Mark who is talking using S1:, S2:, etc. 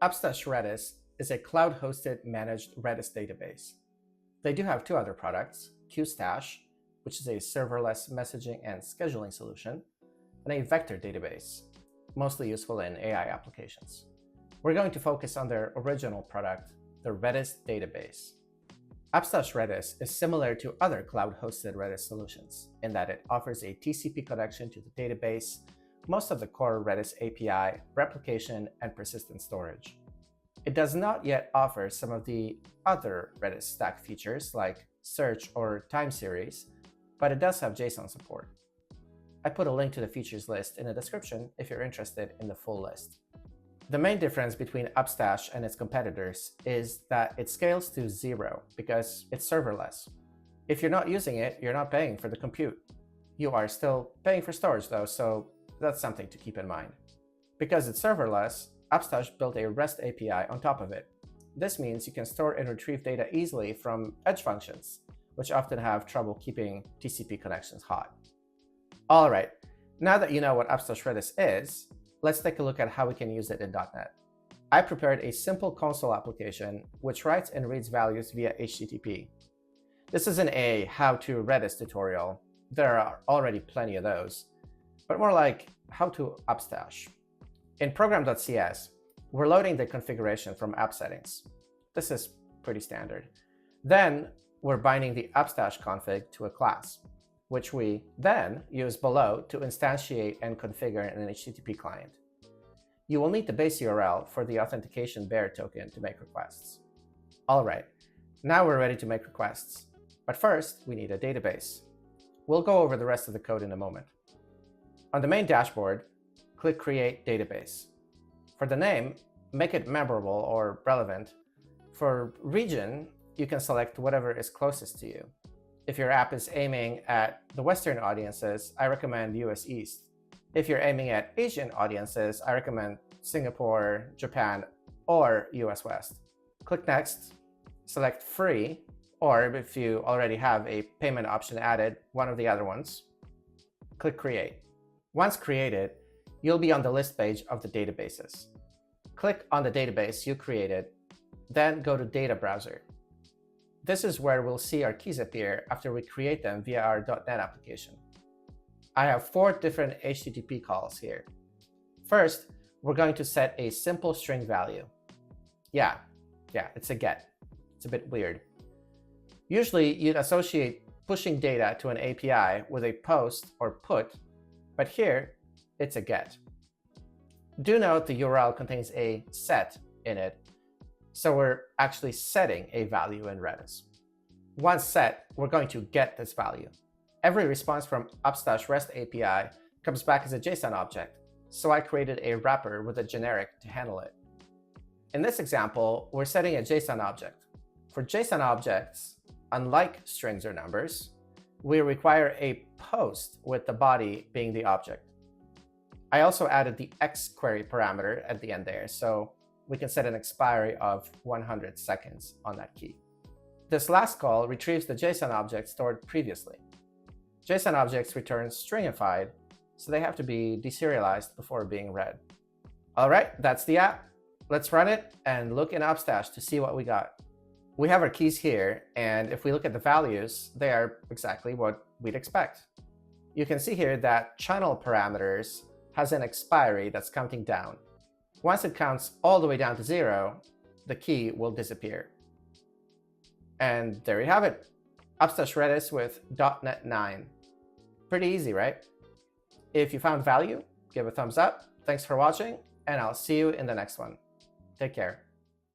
S1: Upstash Redis is a cloud-hosted managed Redis database. They do have two other products, Qstash, which is a serverless messaging and scheduling solution, and a vector database, mostly useful in AI applications. We're going to focus on their original product, the Redis database. Upstash Redis is similar to other cloud-hosted Redis solutions in that it offers a TCP connection to the database, most of the core Redis API, replication, and persistent storage. It does not yet offer some of the other Redis stack features like search or time series, but it does have JSON support. I put a link to the features list in the description if you're interested in the full list. The main difference between Upstash and its competitors is that it scales to 0 because it's serverless. If you're not using it, you're not paying for the compute. You are still paying for storage though, so that's something to keep in mind. Because it's serverless, Upstash built a REST API on top of it. This means you can store and retrieve data easily from edge functions, which often have trouble keeping TCP connections hot. All right, now that you know what Upstash Redis is, let's take a look at how we can use it in .NET. I prepared a simple console application which writes and reads values via HTTP. This isn't a how-to Redis tutorial. There are already plenty of those, but more like how to Upstash. In program.cs, we're loading the configuration from app settings. This is pretty standard. Then we're binding the Upstash config to a class, which we then use below to instantiate and configure an HTTP client. You will need the base URL for the authentication bearer token to make requests. All right, now we're ready to make requests. But first, we need a database. We'll go over the rest of the code in a moment. On the main dashboard, click Create Database. For the name, make it memorable or relevant. For region, you can select whatever is closest to you. If your app is aiming at the Western audiences, I recommend US East. If you're aiming at Asian audiences, I recommend Singapore, Japan, or US West. Click Next, select Free, or if you already have a payment option added, one of the other ones. Click Create. Once created, you'll be on the list page of the databases. Click on the database you created, then go to Data Browser. This is where we'll see our keys appear after we create them via our .NET application. I have 4 different HTTP calls here. First, we're going to set a simple string value. Yeah, it's a GET. It's a bit weird. Usually, you'd associate pushing data to an API with a POST or PUT, but here, it's a GET. Do note the URL contains a set in it, so we're actually setting a value in Redis. Once set, we're going to get this value. Every response from Upstash REST API comes back as a JSON object, so I created a wrapper with a generic to handle it. In this example, we're setting a JSON object. For JSON objects, unlike strings or numbers, we require a POST with the body being the object. I also added the xQuery parameter at the end there, so we can set an expiry of 100 seconds on that key. This last call retrieves the JSON object stored previously. JSON objects return stringified, so they have to be deserialized before being read. All right, that's the app. Let's run it and look in Upstash to see what we got. We have our keys here, and if we look at the values, they are exactly what we'd expect. You can see here that channel parameters has an expiry that's counting down. Once it counts all the way down to 0, the key will disappear. And there you have it. Upstash Redis with .NET 9. Pretty easy, right? If you found value, give a thumbs up. Thanks for watching, and I'll see you in the next one. Take care.